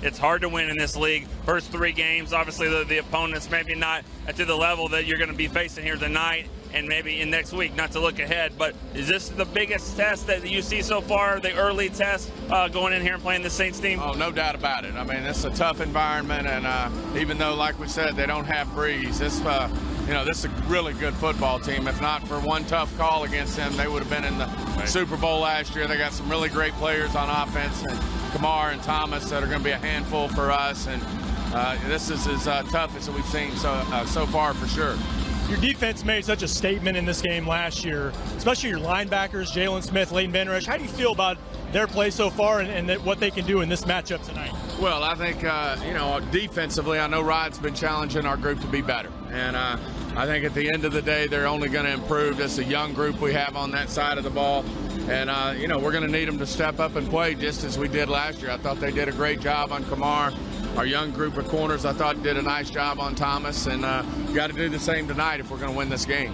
it's hard to win in this league. First 3 games, obviously the opponents maybe not to the level that you're going to be facing here tonight and maybe in next week, not to look ahead. But is this the biggest test that you see so far, the early test going in here and playing the Saints team? Oh, no doubt about it. I mean, it's a tough environment, and even though, like we said, they don't have Breeze, this is a really good football team. If not for one tough call against them, they would have been in the Super Bowl last year. They got some really great players on offense, and Kamar and Thomas that are going to be a handful for us, and this is as tough as we've seen so far for sure. Your defense made such a statement in this game last year, especially your linebackers, Jalen Smith, Leighton Van Esch. How do you feel about their play so far and what they can do in this matchup tonight? Well, I think, defensively, I know Rod's been challenging our group to be better. And I think at the end of the day, they're only going to improve. It's a young group we have on that side of the ball. And, we're going to need them to step up and play just as we did last year. I thought they did a great job on Kamar. Our young group of corners, I thought, did a nice job on Thomas. And got to do the same tonight if we're going to win this game.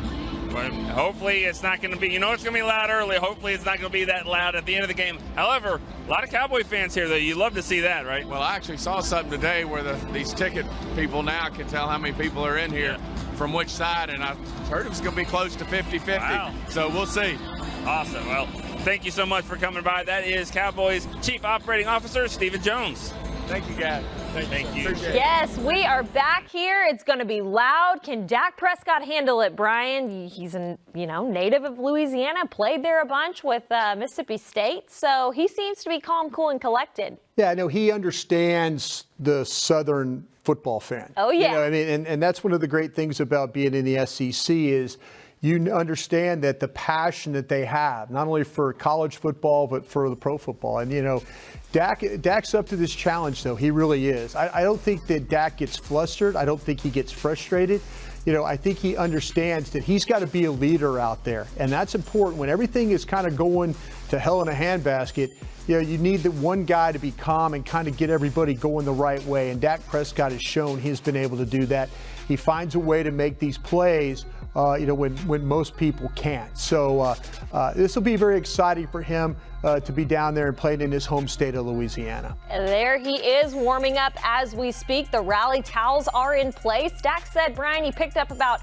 But hopefully it's not going to be, it's going to be loud early. Hopefully it's not going to be that loud at the end of the game. However, a lot of Cowboy fans here, though. You love to see that, right? Well, I actually saw something today where these ticket people now can tell how many people are in here from which side, and I heard it was going to be close to 50-50. Wow. So we'll see. Awesome. Well, thank you so much for coming by. That is Cowboys Chief Operating Officer Stephen Jones. Thank you, guys. Thank you. Yes, we are back here. It's going to be loud. Can Dak Prescott handle it, Brian? He's a native of Louisiana, played there a bunch with Mississippi State, so he seems to be calm, cool, and collected. Yeah, no, he understands the Southern football fan. Oh, yeah. And that's one of the great things about being in the SEC is you understand that the passion that they have, not only for college football, but for the pro football. And, you know, Dak's up to this challenge, though. He really is. I don't think that Dak gets flustered. I don't think he gets frustrated. You know, I think he understands that he's got to be a leader out there. And that's important. When everything is kind of going to hell in a handbasket, you know, you need the one guy to be calm and kind of get everybody going the right way. And Dak Prescott has shown he's been able to do that. He finds a way to make these plays, you know, when most people can't. So this will be very exciting for him to be down there and playing in his home state of Louisiana. There he is warming up as we speak. The rally towels are in place. Dak said, Brian, he picked up about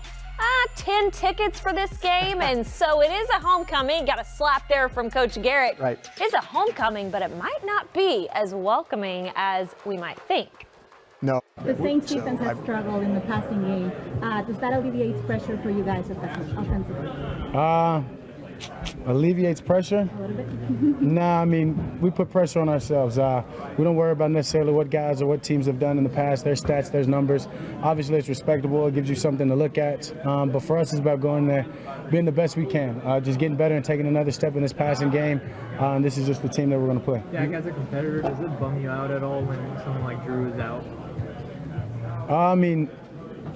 10 tickets for this game, and so it is a homecoming. Got a slap there from Coach Garrett. Right. It's a homecoming, but it might not be as welcoming as we might think. No. The Saints defense has struggled in the passing game. Does that alleviate pressure for you guys offensively? Alleviates pressure? A little bit. Nah, I mean, we put pressure on ourselves. We don't worry about necessarily what guys or what teams have done in the past. There's stats, there's numbers. Obviously, it's respectable. It gives you something to look at. But for us, it's about going there, being the best we can, just getting better and taking another step in this passing game. And this is just the team that we're going to play. Yeah, as a competitor, does it bum you out at all when someone like Drew is out? I mean,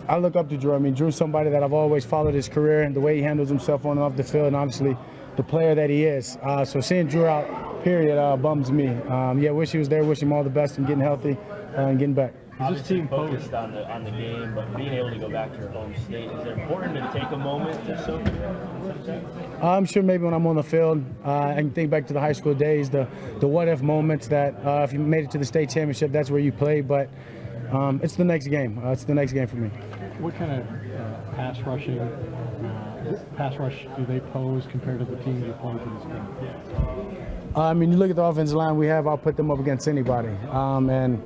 I look up to Drew. I mean, Drew's somebody that I've always followed his career and the way he handles himself on and off the field, and obviously the player that he is. So seeing Drew out, period, bums me. Yeah, wish he was there. Wish him all the best and getting healthy and getting back. Is this team focused on the game, but being able to go back to your home state, is it important to take a moment to soak it in? I'm sure maybe when I'm on the field, I can think back to the high school days, the what-if moments that if you made it to the state championship, that's where you play. But it's the next game. It's the next game for me. What kind of pass rush do they pose compared to the teams you play for this game? I mean, you look at the offensive line we have, I'll put them up against anybody. And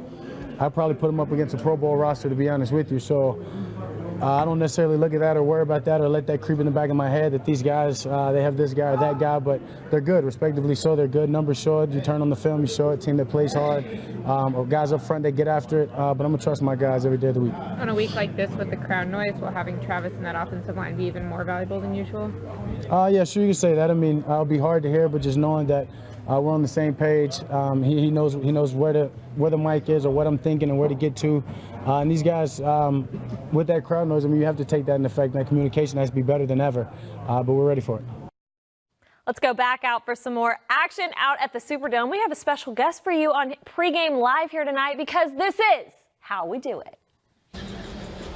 I'll probably put them up against a Pro Bowl roster, to be honest with you. So I don't necessarily look at that or worry about that or let that creep in the back of my head that these guys, they have this guy or that guy, but they're good, respectively so. They're good. Numbers show it. You turn on the film, you show it. Team that plays hard. Or guys up front, they get after it. But I'm going to trust my guys every day of the week. On a week like this with the crowd noise, will having Travis in that offensive line be even more valuable than usual? Yeah, sure, you can say that. I mean, it'll be hard to hear, but just knowing that we're on the same page. He knows where the mic is or what I'm thinking and where to get to. And these guys, with that crowd noise, I mean, you have to take that in effect. That communication has to be better than ever. But we're ready for it. Let's go back out for some more action out at the Superdome. We have a special guest for you on Pregame Live here tonight because this is how we do it.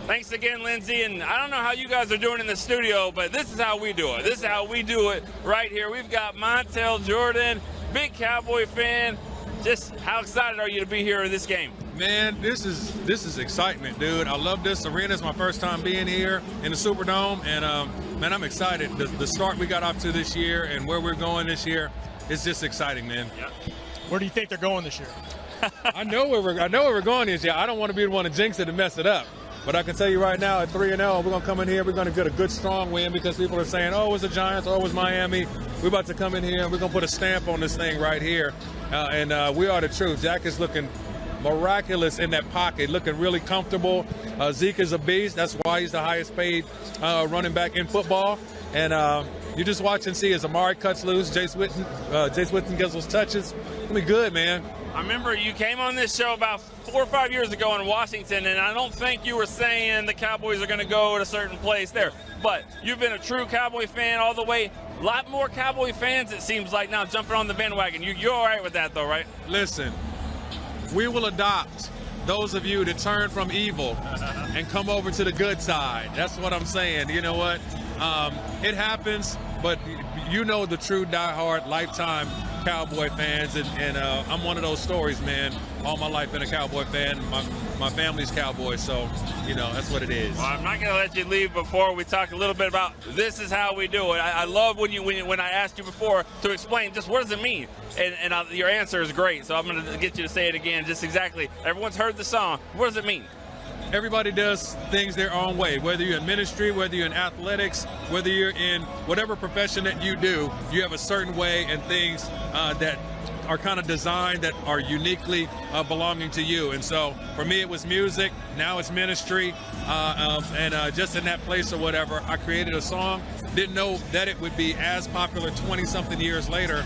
Thanks again, Lindsay. And I don't know how you guys are doing in the studio, but this is how we do it. This is how we do it right here. We've got Montel Jordan, big Cowboy fan. Just how excited are you to be here in this game? Man, this is excitement, dude. I love this arena. It's my first time being here in the Superdome, and man, I'm excited. The start we got off to this year and where we're going this year is just exciting, man. Yeah. Where do you think they're going this year? I know where we're going this year. I don't want to be the one to jinx it and mess it up. But I can tell you right now, at 3-0, we're going to come in here. We're going to get a good, strong win because people are saying, oh, it was the Giants, oh, it was Miami. We're about to come in here, and we're going to put a stamp on this thing right here. And we are the truth. Jack is looking miraculous in that pocket, looking really comfortable. Zeke is a beast. That's why he's the highest paid running back in football. And you just watch and see as Amari cuts loose, Jace Witten gets those touches. It's going to be good, man. I remember you came on this show about 4 or 5 years ago in Washington, and I don't think you were saying the Cowboys are going to go to a certain place there. But you've been a true Cowboy fan all the way. A lot more Cowboy fans, it seems like, now jumping on the bandwagon. You're all right with that, though, right? Listen, we will adopt those of you that turn from evil and come over to the good side. That's what I'm saying. You know what? It happens, but you know the true diehard lifetime Cowboy fans, and I'm one of those stories, man. All my life been a Cowboy fan. My family's Cowboy, so, you know, that's what it is. Well, I'm not going to let you leave before we talk a little bit about this is how we do it. I love when I asked you before to explain just what does it mean, and your answer is great, so I'm going to get you to say it again just exactly. Everyone's heard the song. What does it mean? Everybody does things their own way, whether you're in ministry, whether you're in athletics, whether you're in whatever profession that you do, you have a certain way and things that are kind of designed that are uniquely belonging to you. And so for me, it was music. Now it's ministry. And just in that place or whatever, I created a song. Didn't know that it would be as popular 20-something years later,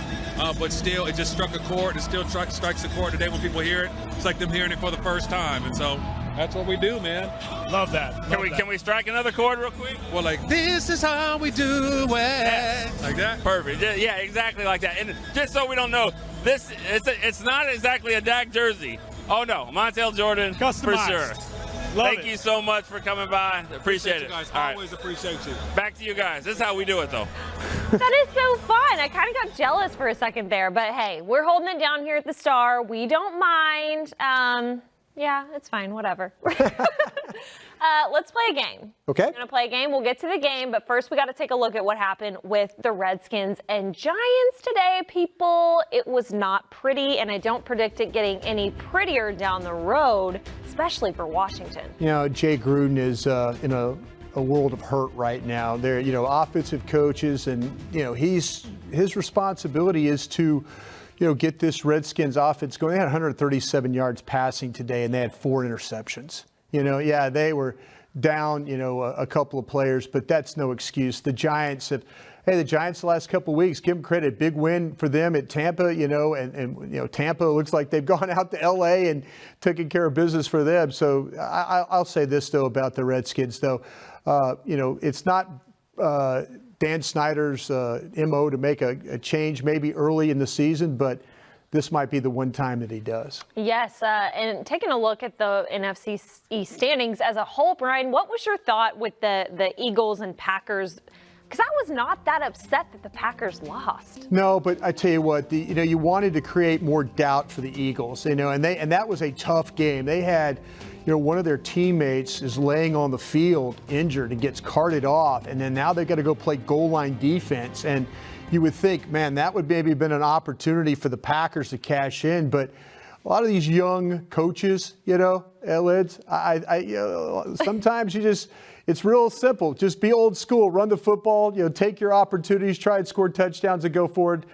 but still, it just struck a chord. It still strikes a chord today when people hear it. It's like them hearing it for the first time. And so that's what we do, man. Love that. Can we strike another chord real quick? Well, like, this is how we do it. Yes. Like that? Perfect. Yeah, exactly like that. And just so we don't know, it's not exactly a Dak jersey. Oh, no. Montel Jordan, Customized. for sure. Thank you so much for coming by. Appreciate it. You guys. All right. Always appreciate you. Back to you guys. This is how we do it, though. That is so fun. I kind of got jealous for a second there, but hey, we're holding it down here at the Star. We don't mind. Yeah, it's fine. Whatever. Let's play a game. Okay. We're going to play a game. We'll get to the game, but first we got to take a look at what happened with the Redskins and Giants today, people. It was not pretty, and I don't predict it getting any prettier down the road, especially for Washington. You know, Jay Gruden is in a world of hurt right now. They're, offensive coaches, and, his responsibility is to, get this Redskins offense going. They had 137 yards passing today, and they had 4 interceptions. They were down, a couple of players, but that's no excuse. The Giants the last couple of weeks, give them credit. Big win for them at Tampa, and Tampa looks like they've gone out to L.A. and taken care of business for them. So I'll say this, though, about the Redskins, though. It's not Dan Snyder's MO to make a change maybe early in the season, but this might be the one time that he does. Yes, and taking a look at the NFC East standings as a whole, Brian, what was your thought with the Eagles and Packers? Because I was not that upset that the Packers lost. No, but I tell you what, you wanted to create more doubt for the Eagles, and that was a tough game. They had, one of their teammates is laying on the field injured and gets carted off, and then now they've got to go play goal line defense. And you would think, man, that would maybe have been an opportunity for the Packers to cash in, but a lot of these young coaches, Lids, sometimes it's real simple. Just be old school, run the football, take your opportunities, try and score touchdowns and go forward.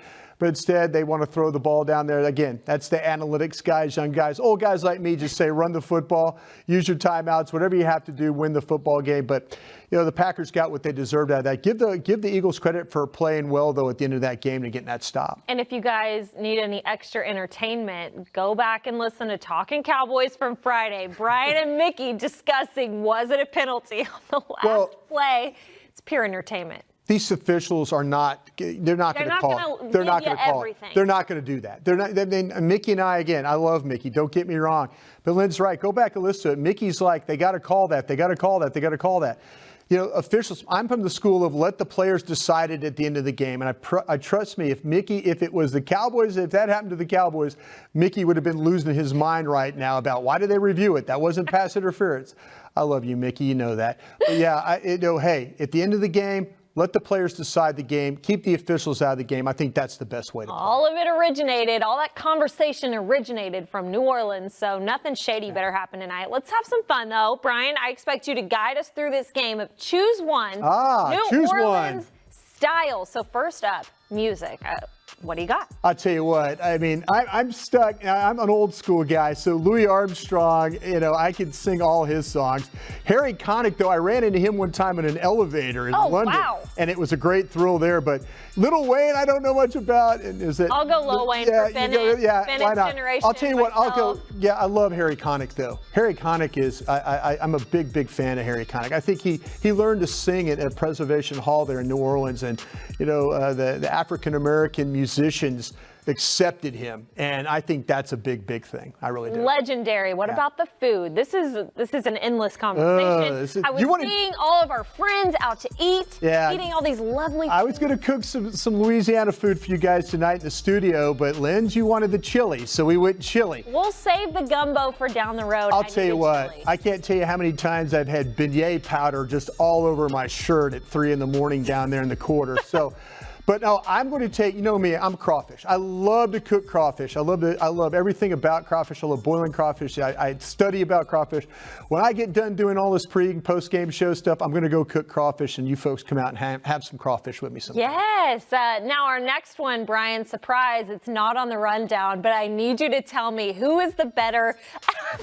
But instead, they want to throw the ball down there. Again, that's the analytics guys, young guys. Old guys like me just say run the football, use your timeouts, whatever you have to do, win the football game. But, the Packers got what they deserved out of that. Give the Eagles credit for playing well, though, at the end of that game and getting that stop. And if you guys need any extra entertainment, go back and listen to Talking Cowboys from Friday. Brian and Mickey discussing, was it a penalty on the last play? It's pure entertainment. These officials are not, they're not going to call it. They're not going to call it. They're not going to do that. They're not. Mickey and I, again, I love Mickey. Don't get me wrong. But Lynn's right. Go back and listen to it. Mickey's like, they got to call that. They got to call that. They got to call that. Officials, I'm from the school of let the players decide it at the end of the game. And I trust me, if it was the Cowboys, if that happened to the Cowboys, Mickey would have been losing his mind right now about why did they review it? That wasn't pass interference. I love you, Mickey. You know that. But yeah, hey, at the end of the game, let the players decide the game. Keep the officials out of the game. I think that's the best way to play. All of it originated, all that conversation originated from New Orleans, so nothing shady better happen tonight. Let's have some fun, though. Brian, I expect you to guide us through this game of choose one. New Orleans style. So first up, music. What do you got? I'll tell you what. I mean, I'm stuck. I'm an old school guy, so Louis Armstrong, I can sing all his songs. Harry Connick, though, I ran into him one time in an elevator in London. Wow. And it was a great thrill there. But Lil Wayne, I don't know much about. I'll go Lil Wayne for Bennett. Bennett's why not? Generation. I'll tell you what, I'll go. Yeah, I love Harry Connick, though. Harry Connick is, I'm a big fan of Harry Connick. I think he learned to sing at Preservation Hall there in New Orleans. And, the African-American musicians accepted him, and I think that's a big thing. I really do. Legendary. What about the food? This is an endless conversation. I was seeing all of our friends out to eat, eating all these lovely I was going to cook some Louisiana food for you guys tonight in the studio, but Linz, you wanted the chili, so we went chili. We'll save the gumbo for down the road. I'll tell you what, I can't tell you how many times I've had beignet powder just all over my shirt at 3 a.m. down there in the quarter. So. But no, I'm going to take, you know me, I'm crawfish. I love to cook crawfish. I love everything about crawfish. I love boiling crawfish. I study about crawfish. When I get done doing all this pre and post game show stuff, I'm going to go cook crawfish, and you folks come out and have some crawfish with me sometime. Yes. Now our next one, Brian, surprise, it's not on the rundown, but I need you to tell me who is the better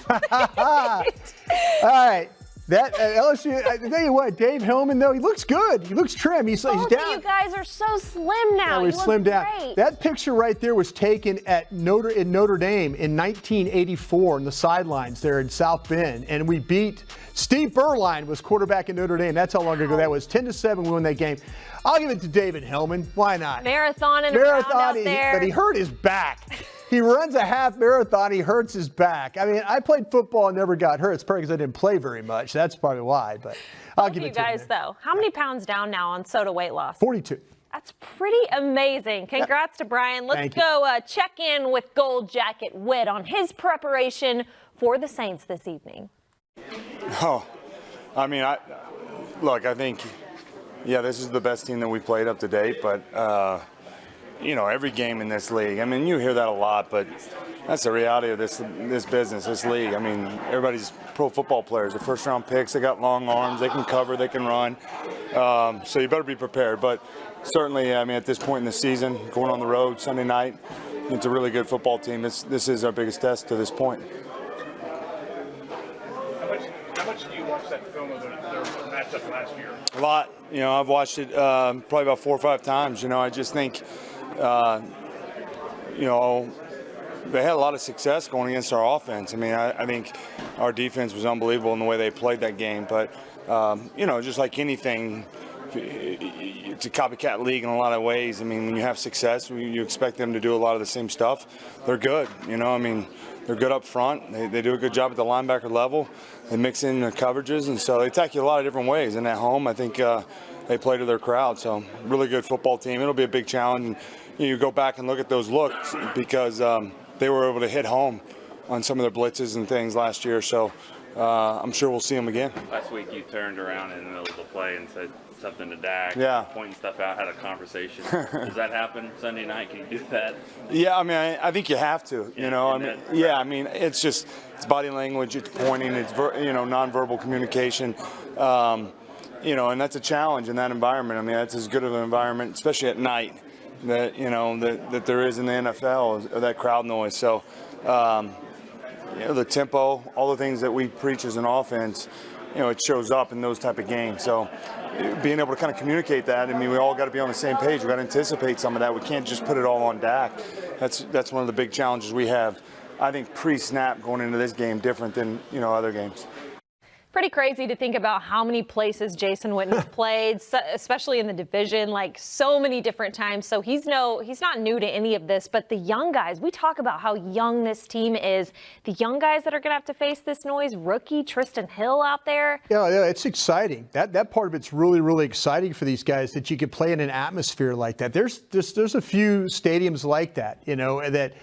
All right. That LSU, I tell you what, Dave Hillman, though, he looks good. He looks trim. He's down. You guys are so slim now. Yeah, we slimmed down. Great. That picture right there was taken at Notre Dame in 1984 in the sidelines there in South Bend, and we beat Steve Berline was quarterback in Notre Dame. That's how long ago that was. 10-7, we won that game. I'll give it to David Hillman. Why not? Marathoning around out there. But he hurt his back. He runs a half marathon. He hurts his back. I mean, I played football and never got hurt. It's probably because I didn't play very much. That's probably why. But I'll give it to you guys, though. How many pounds down now on soda weight loss? 42. That's pretty amazing. Congrats to Brian. Let's go check in with Gold Jacket Witt on his preparation for the Saints this evening. Oh, I mean, I think, this is the best team that we played up to date, but every game in this league. I mean, you hear that a lot, but that's the reality of this business, this league. I mean, everybody's pro football players. They're first-round picks. They got long arms. They can cover. They can run. So you better be prepared. But certainly, I mean, at this point in the season, going on the road Sunday night, it's a really good football team. This is our biggest test to this point. How much do you watch that film of their matchup last year? A lot. I've watched it probably about 4 or 5 times. I just think they had a lot of success going against our offense. I mean, I think our defense was unbelievable in the way they played that game. But, just like anything, it's a copycat league in a lot of ways. I mean, when you have success, you expect them to do a lot of the same stuff. They're good. They're good up front. They do a good job at the linebacker level. They mix in the coverages, and so they attack you a lot of different ways. And at home, I think they play to their crowd. So really good football team. It'll be a big challenge. And you go back and look at those looks because they were able to hit home on some of their blitzes and things last year. So I'm sure we'll see them again. Last week you turned around in the middle of the play and said something to Dak, pointing stuff out, had a conversation. Does that happen Sunday night? Can you do that? Yeah, I mean, I think you have to. It's body language, it's pointing, it's nonverbal communication. And that's a challenge in that environment. I mean, that's as good of an environment, especially at night, that that there is in the NFL, that crowd noise. So, the tempo, all the things that we preach as an offense, it shows up in those type of games. So, being able to kind of communicate that, I mean, we all got to be on the same page. We got to anticipate some of that. We can't just put it all on Dak. That's one of the big challenges we have. I think pre-snap going into this game different than other games. Pretty crazy to think about how many places Jason Witten's played, especially in the division, like so many different times. So he's not new to any of this, but the young guys, we talk about how young this team is. The young guys that are going to have to face this noise, rookie Tristan Hill out there. Yeah, it's exciting. That part of it's really, really exciting for these guys that you could play in an atmosphere like that. There's a few stadiums like that, that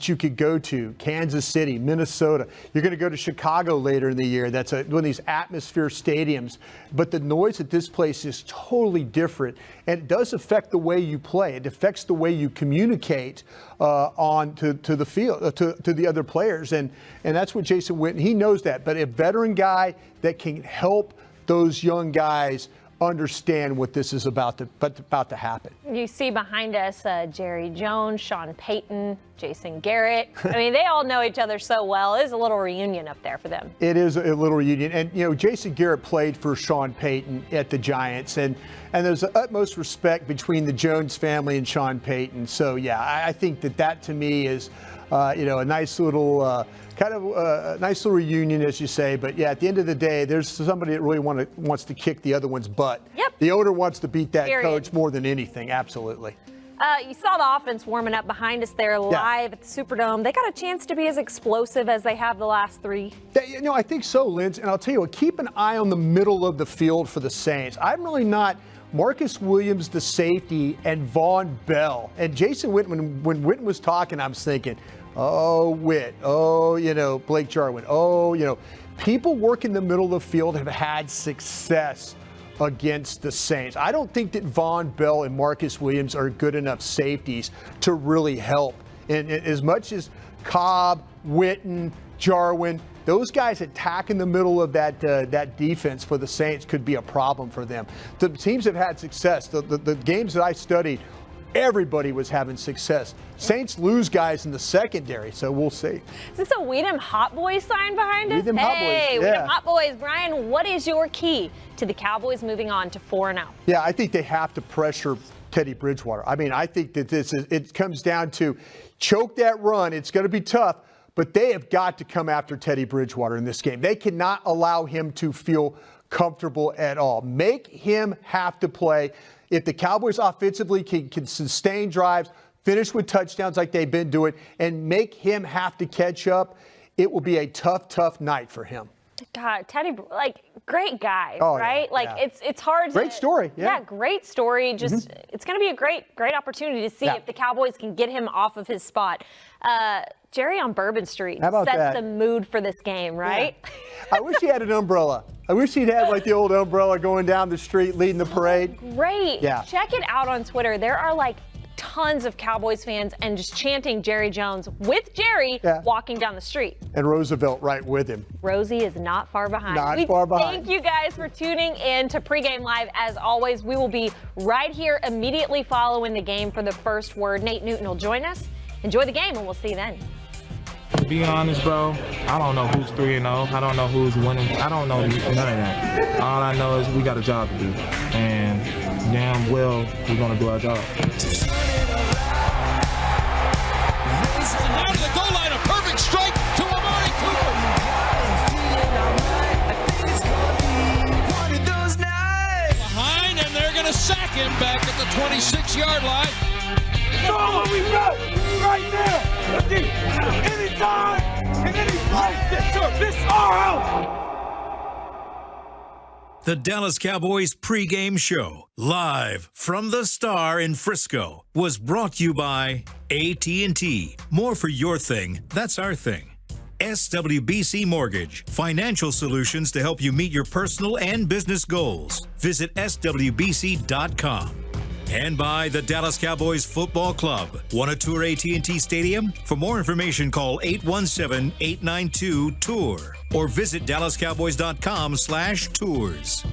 you could go to. Kansas City, Minnesota. You're going to go to Chicago later in the year. That's one of these atmosphere stadiums. But the noise at this place is totally different. And it does affect the way you play. It affects the way you communicate to the field, to the other players. And that's what Jason Witten, he knows that. But a veteran guy that can help those young guys understand what this is about to happen. You see behind us Jerry Jones, Sean Payton, Jason Garrett. I mean, they all know each other so well. It is a little reunion up there for them. It is a little reunion. And, Jason Garrett played for Sean Payton at the Giants. And there's the utmost respect between the Jones family and Sean Payton. So, yeah, I think that to me is, a nice little nice little reunion, as you say. But, yeah, at the end of the day, there's somebody that really wants to kick the other one's butt. Yep. The owner wants to beat that coach more than anything. Absolutely. You saw the offense warming up behind us there live at the Superdome. They got a chance to be as explosive as they have the last 3. I think so, Linz. And I'll tell you what, keep an eye on the middle of the field for the Saints. I'm really not Marcus Williams, the safety, and Vaughn Bell. And Jason Witten, when Witten was talking, I was thinking, Witt, Blake Jarwin, people working the middle of the field have had success against the Saints. I don't think that Von Bell and Marcus Williams are good enough safeties to really help. And as much as Cobb, Witten, Jarwin, those guys attacking the middle of that defense for the Saints could be a problem for them. The teams have had success. The games that I studied, everybody was having success. Saints lose guys in the secondary, so we'll see. Is this a Weedham Hot Boys sign behind us? Weedham Hot Boys, yeah. Weedham Hot Boys. Brian, what is your key to the Cowboys moving on to 4-0? Yeah, I think they have to pressure Teddy Bridgewater. I mean, I think that it comes down to choke that run. It's going to be tough, but they have got to come after Teddy Bridgewater in this game. They cannot allow him to feel comfortable at all. Make him have to play. If the Cowboys offensively can sustain drives, finish with touchdowns like they've been doing, and make him have to catch up, it will be a tough night for him. God, Teddy, great guy, oh, right? Yeah, It's hard. Great story. Yeah, great story. Just it's going to be a great opportunity to see if the Cowboys can get him off of his spot. Jerry on Bourbon Street sets the mood for this game, right? Yeah. I wish he had an umbrella. I wish he'd had the old umbrella going down the street leading the parade. Great. Yeah. Check it out on Twitter. There are tons of Cowboys fans and just chanting Jerry Jones with Jerry walking down the street. And Roosevelt right with him. Rosie is not far behind. Not far behind. Thank you guys for tuning in to Pregame Live. As always, we will be right here immediately following the game for the first word. Nate Newton will join us. Enjoy the game, and we'll see you then. To be honest, bro, I don't know who's 3-0. I don't know who's winning. I don't know none of that. All I know is we got a job to do. And damn well, we're going to do our job. Out of the goal line, a perfect strike to Amari Cooper. Behind, and they're going to sack him back at the 26-yard line. That's all we got right now. Anytime, in any place, this is our house. The Dallas Cowboys pregame show, live from the Star in Frisco, was brought to you by AT&T. More for your thing, that's our thing. SWBC Mortgage, financial solutions to help you meet your personal and business goals. Visit swbc.com. And by the Dallas Cowboys Football Club. Want to tour AT&T Stadium? For more information, call 817-892-TOUR or visit dallascowboys.com/tours.